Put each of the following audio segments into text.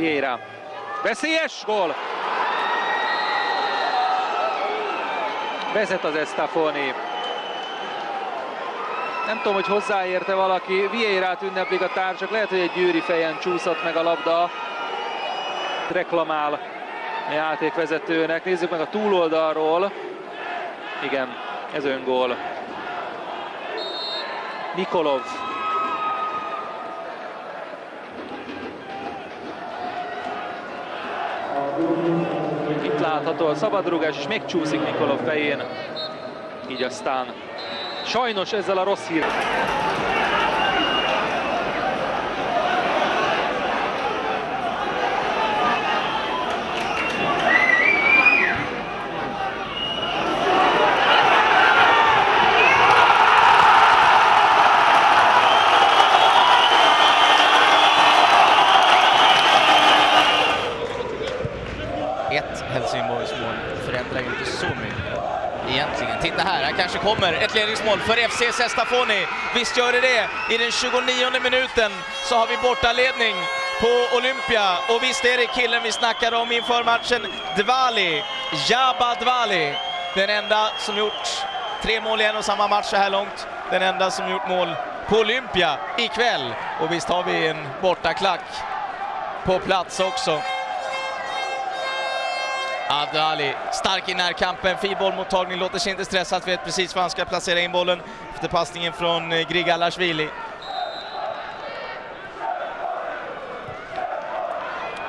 Vieira. Veszélyes gól! Vezet az Estafoni. Nem tudom, hogy hozzáérte valaki. Vieirát ünneplik a társak. Lehet, hogy egy győri fejen csúszott meg a labda. Reklamál a játékvezetőnek. Nézzük meg a túloldalról. Igen, ez öngól. Nikolov. Itt látható a szabadrúgás, és megcsúszik Nikolov fején. Így aztán sajnos ezzel a rossz hír. Helsingborgs mål förändrar ju inte så mycket egentligen. Titta här kanske kommer ett ledningsmål för FC Estafoni. Visst gör det. I den 29:e minuten så har vi bortaledning på Olympia. Och visst är det killen vi snackade om inför matchen, Dvali, Jaba Dvali. Den enda som gjort 3 mål i en och samma match så här långt. Den enda som gjort mål på Olympia ikväll. Och visst har vi en bortaklack på plats också. Dvali, stark i närkampen, fin bollmottagning, låter sig inte stressat, vet precis var han ska placera in bollen efter passningen från Grigalashvili.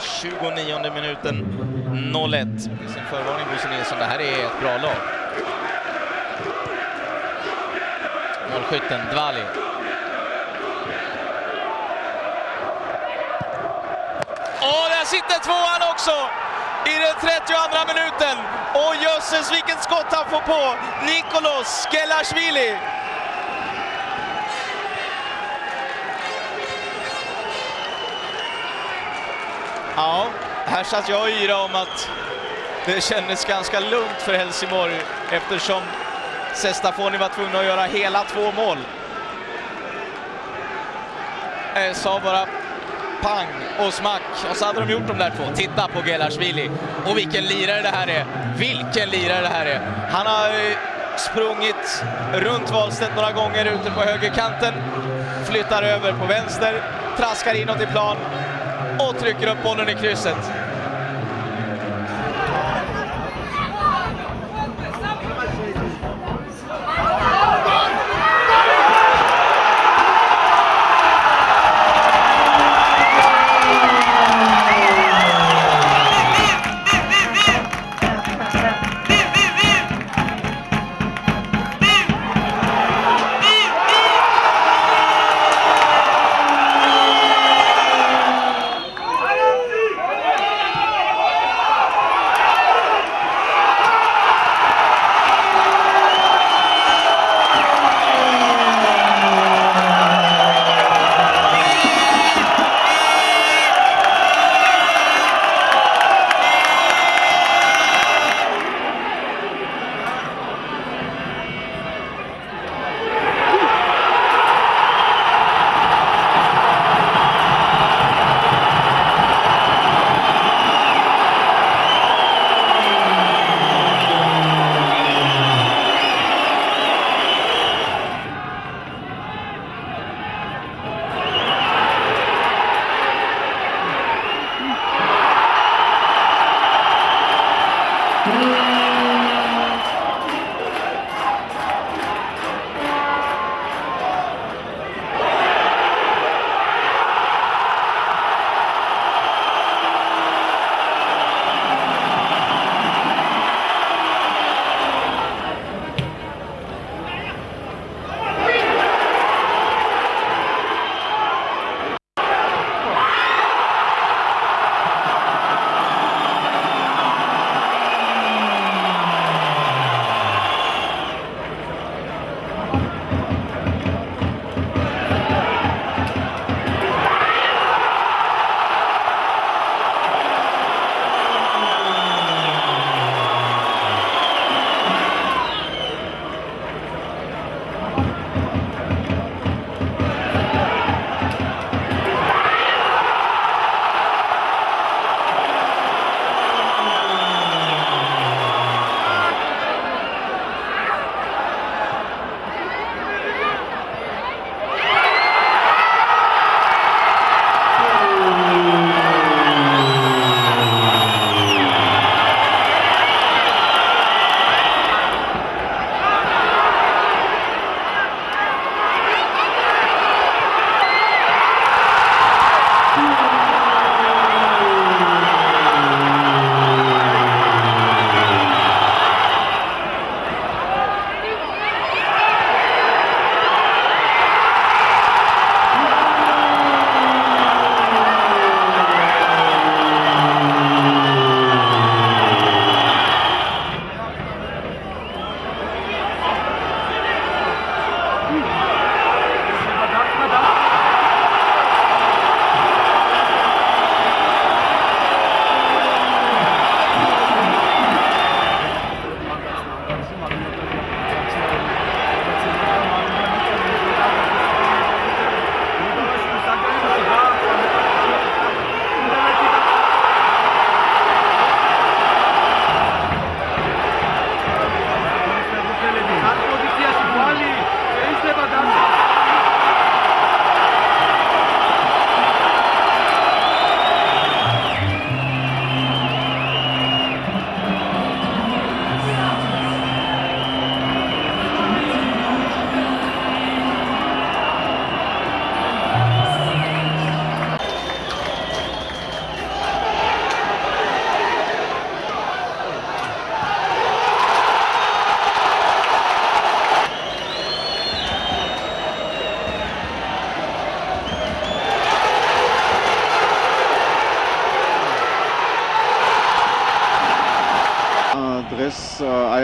29:e minuten, 0-1. Sin förvarning Bosse Nilsson, det här är ett bra lag. Målskytten Dvali. Och där sitter tvåan också! I den 32:a minuten. Och jösses vilken skott han får på. Nikolos Gelashvili. Ja, här satt jag och yra om att det kändes ganska lugnt för Helsingborg eftersom Estafoni var tvungna att göra hela 2 mål. Sa bara pang och smack, och så hade de gjort de där 2. Titta på Gelashvili. Och vilken lirare det här är. Vilken lirare det här är. Han har sprungit runt Wahlstedt några gånger ute på högerkanten. Flyttar över på vänster. Traskar inåt i plan. Och trycker upp bollen i krysset.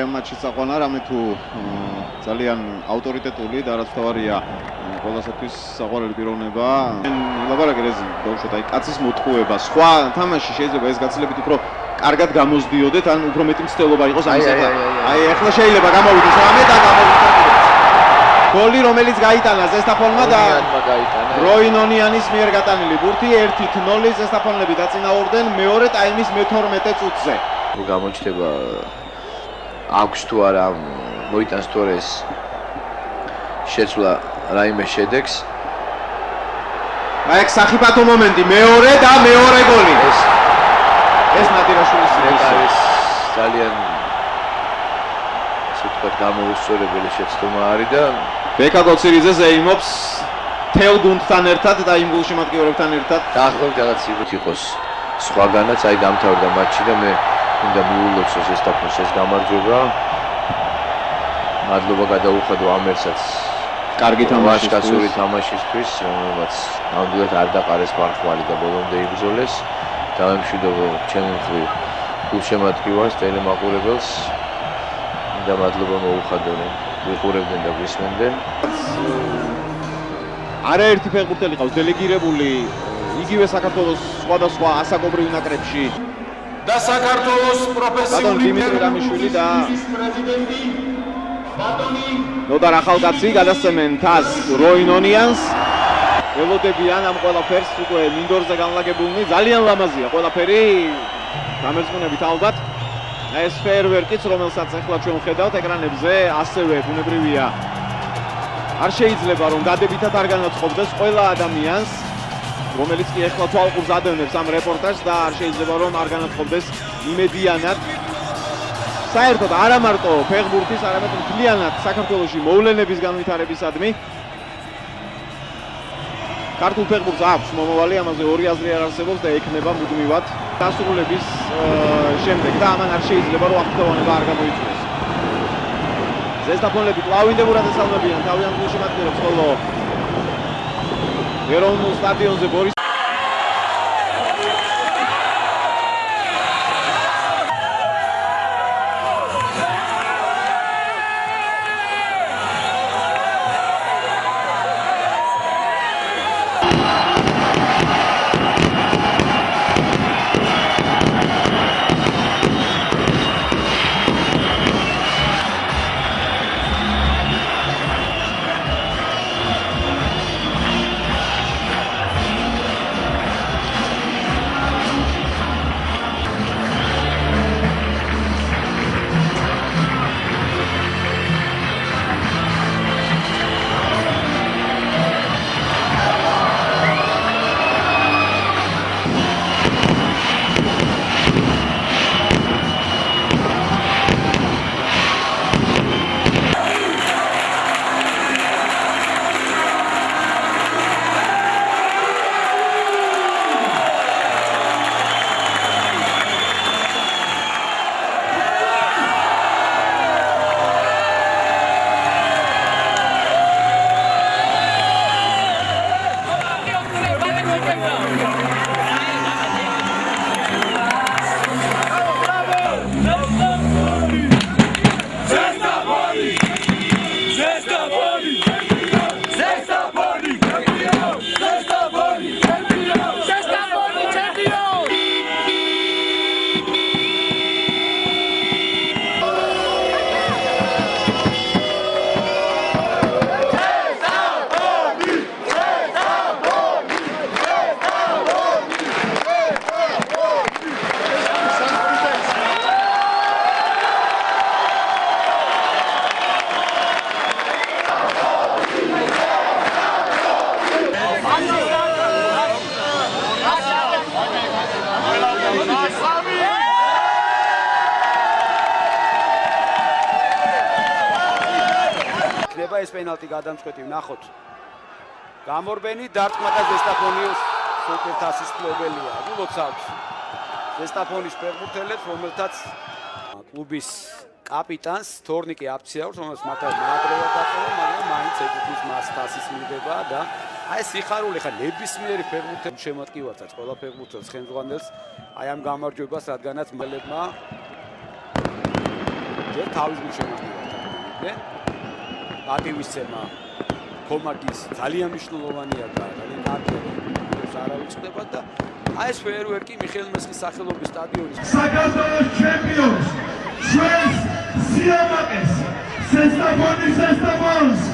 აი ამ მატჩის აყვანა რამე თუ ძალიან ავტორიტეტული და რაც თავარია ყველასათვის საყვარელი პიროვნება. ლაპარაკი რეზი ბავშვად აი კაცის მოტყუება, სხვა თამაში შეიძლება ეს გაცილებით უფრო კარგად გამოსდიოდეთ, ან უფრო მეტი მცდელობა იყოს ამისათა. აი ახლა შეიძლება გამოვიდეს რამე და გამოვიდეს. გოლი რომელიც გაიტანა ზესტაფონმა და როინონიანის მიერ გატანილი ბურთი 1-0 ზესტაფონლები დაწინაურდნენ მეორე ტაიმის მე-12 წუთზე. თუ გამოჩნდება აქვს თუ არა მოიტანს თუ არა ეს შეცვლა რაიმე შედეგს. აი ეს სახიფათო მომენტი მეორე და მეორე გოლი. ეს ნადირაშვილის არის ძალიან ასე ვთქვათ გამოუსწორებელი შეცდომა არის და ბეკა გოცირიძე ზეიმობს თელ გუნდთან ერთად და იმ გულშემატკივრებთან ერთად. დაახლოებით რაღაც იყოს სხვაგანაც აი დამთავრდა მატჩი და მე უნდა მიულოცოს ზესტაფონს ეს გამარჯვება. მადლობა გადაუხადო ამერსაც კარგი თამაშისკაცური თამაშისთვის, რომელმაც ნამდვილად არ დაყარეს მარხვალი და ბოლომდე იბრძოლეს. დაემშვიდობო ჩემი მხრივ გულშემატკივარს, ტელემაყურებელს და მადლობა მოუხადო, რომ ვიყურებდნენ და გვისმენდნენ. არაერთი ფეხბურთელი ყავს დელეგირებული იგივე საქართველოს სხვადასხვა ასაკობრივ ნაკრებში. და საქართველოს პროფესიული დიმიტრი რამიშვილი და ნოდარ ახალკაცი გადასცემენ თას როინონიანს. ველოდებიან ამ ყველაფერს უკვე მინდორზე განლაგებულნი. ძალიან ლამაზია ყველაფერი გამერწმუნებით ალბათ. ეს ფეერვერკიც რომელსაც ახლა ჩვენ ვხედავთ ეკრანებზე ასევე ბუნებრივია არ შეიძლება რომ დადებითად არ განაცხობდეს ყველა ადამიანს რომელიც კი ახლა თვალყურს ადევნებს ამ რეპორტაჟს და არ შეიძლება რომ არ განაცხობდეს იმედიანად საერთოდ არა მარტო ფეხბურთის არამედ მთლიანად საქართველოში მოვლენების განვითარებისადმი ქართულ ფეხბურთს აქვს მომავალი ამაზე ორი აზრი არ არსებობს და ექნება მუდმივად დასრულების შემდეგ და ამან არ შეიძლება რომ აღფრთოვანება არ გამოიწვიოს. ზესტაფონლები კლავინდებურად ესალმებიან თავიანთ გულშემატკივრებს ხოლო ეროვნულ სტადიონზე ბორის ეს პენალტი გადამწყვეტი ვნახოთ. გამორბენი დარტყმა და ზესტაფონის სუპერთასის მფლობელია. გულოცავთ ზესტაფონის ფეხბურთელებს, რომელთაც კლუბის კაპიტანს თორნიკე აფციაურს, რომელსაც მართლა ნაადრევად დატოვა, მაგრამ მაინც ეკუთვნის მას თასის მიღება და აი სიხარული ხა ნებისმიერი ფეხბურთელი შემატკივარსაც ყველა ფეხბურთელს ხელმძღვანელს აი ამ გამარჯვებას, რადგანაც მელებმა ჯერ თავის გულშემატკივრად აღიდგნენ. პატივისცემა კომაგის ძალიან მნიშვნელოვანია და ძალიან კარგია რომ არავის ხდება და აი ეს ფეერვერკი მიხეილ მესხის სახელობის სტადიონის საქართველოს ჩემპიონს ჩვენს სიამაყეს ზესტაფონს